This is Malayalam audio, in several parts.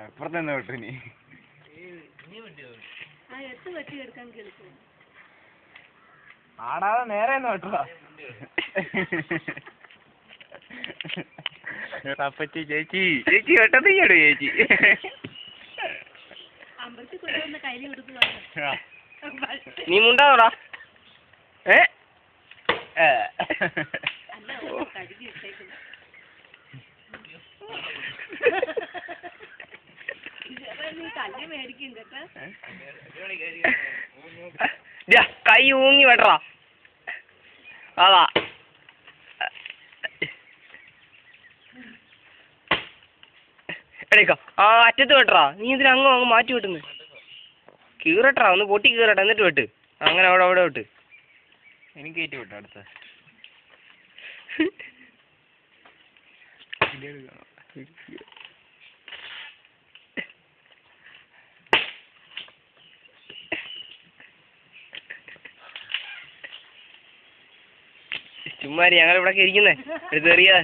അപ്പുറത്ത് തന്നെ വിട്ടു നീ ആടാതെ നേരെ തന്നെ വിട്ടതാ. അപ്പച്ചി ചേച്ചി ചേച്ചി വെട്ടത്തിയ്യടോ ചേച്ചി. നീ മുണ്ടാവടാ. കൈ ഊങ്ങി വെട്ടറാ. അതാ എടേക്ക ആ അറ്റത്ത് വെട്ടറാ. നീ ഇതിന് അങ്ങ് മാറ്റി വെട്ടുന്നു. കീറട്ടാ, ഒന്ന് പൊട്ടി കീറട്ടെ എന്നിട്ട് വെട്ട്. അങ്ങനെ അവിടെ വെട്ട്. എനിക്ക് കയറ്റി വിട്ടോ അടുത്ത. ചുമ്മാരി ഞങ്ങൾ ഇവിടെ ഇരിക്കുന്നേ എടുത്തെറിയാ.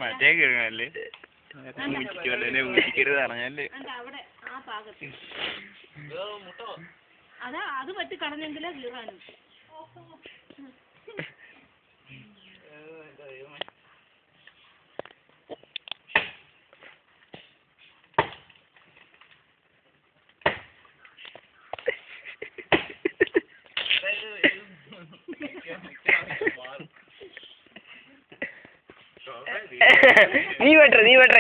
മറ്റേ കീഴല്ലേ മുറ്റിക്കരുത് അറിഞ്ഞല്ലേ. അതാ അത് പറ്റി കളഞ്ഞെങ്കിലേ കീറാനും. നീ വെട്ടറ നീ വെട്ടറ